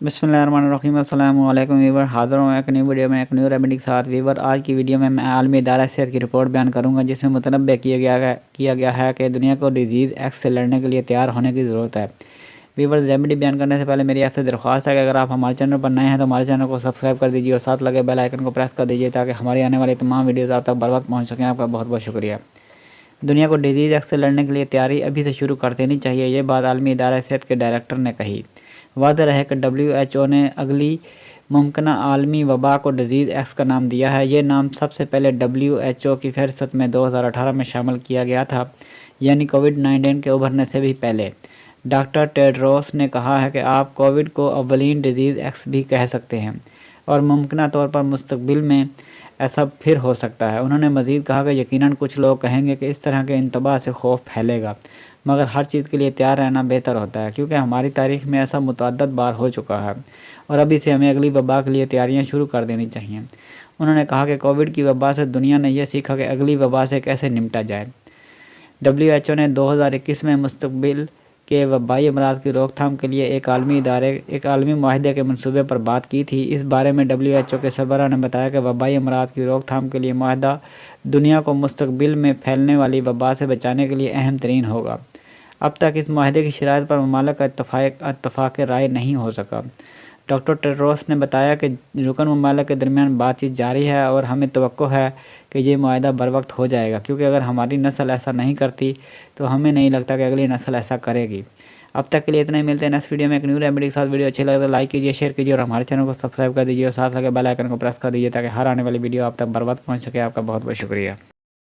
बिस्मिल्लाहिर्रहमानिर्रहीम अस्सलाम वालेकुम वीवर। हाज़िर हूँ एक न्यू वीडियो में एक न्यू रेमेडी के साथ। वीवर, आज की वीडियो में मैं आलमी इदारा सेहत की रिपोर्ट बयान करूँगा जिसमें मुतनब्बे किया गया है कि दुनिया को डिजीज़ एक्स से लड़ने के लिए तैयार होने की ज़रूरत है। वीवर, रेमेडी बयान करने से पहले मेरी आपसे दरख्वास्त है कि अगर आप हमारे चैनल पर नए हैं तो हमारे चैनल को सब्सक्राइब कर दीजिए और साथ लगे बेल आइकन को प्रेस कर दीजिए ताकि हमारी आने वाली तमाम वीडियोज़ आप तक बर वक्त पहुँच सकें। आपका बहुत बहुत शुक्रिया। दुनिया को डिजीज़ एक्स से लड़ने के लिए तैयारी अभी से शुरू कर देनी चाहिए, ये बात आलमी इदारा सेहत के डायरेक्टर ने कही। वाज़ेह है कि WHO ने अगली मुमकिना आलमी वबा को डिजीज़ एक्स का नाम दिया है। ये नाम सबसे पहले WHO की फहरिस्त में 2018 में शामिल किया गया था, यानी कोविड-19 के उभरने से भी पहले। डॉक्टर टेड्रोस ने कहा है कि आप कोविड को अव्वलीन डिजीज़ एक्स भी कह सकते हैं और मुमकिना तौर पर मुस्तकबिल में ऐसा फिर हो सकता है। उन्होंने मज़ीद कहा कि यकीनन कुछ लोग कहेंगे कि इस तरह के इंतबा से खौफ फैलेगा, मगर हर चीज़ के लिए तैयार रहना बेहतर होता है क्योंकि हमारी तारीख़ में ऐसा मुतअद्दिद बार हो चुका है और अभी से हमें अगली वबा के लिए तैयारियां शुरू कर देनी चाहिए। उन्होंने कहा कि कोविड की वबा से दुनिया ने यह सीखा कि अगली वबा से कैसे निपटा जाए। WHO ने 2021 में मुस्तकबिल के वबाई अमराज की रोकथाम के लिए एक आलमी मुआहदे के मंसूबे पर बात की थी। इस बारे में WHO के सरबराह ने बताया कि वबाई अमराज की रोकथाम के लिए मुआहदा दुनिया को मुस्तकबिल में फैलने वाली वबा से बचाने के लिए अहम तरीन होगा। अब तक इस मुआहदे की शराइत पर ममालिक का इत्तफाक राय नहीं हो सका। डॉक्टर टेड्रोस ने बताया कि रुकन ममालिक के दरमियान बातचीत जारी है और हमें तवक्को है कि ये मुआहदा बर वक्त हो जाएगा, क्योंकि अगर हमारी नस्ल ऐसा नहीं करती तो हमें नहीं लगता कि अगली नस्ल ऐसा करेगी। अब तक के लिए इतना ही। मिलते हैं नेक्स्ट वीडियो में एक न्यू रेमेडी के साथ। वीडियो अच्छी लगे तो लाइक कीजिए, शेयर कीजिए और हमारे चैनल को सब्सक्राइब कर दीजिए और साथ लगे बेल आइकन को प्रेस कर दीजिए ताकि हर आने वाली वीडियो आप तक बर वक्त पहुँच सके। आपका बहुत बहुत शुक्रिया।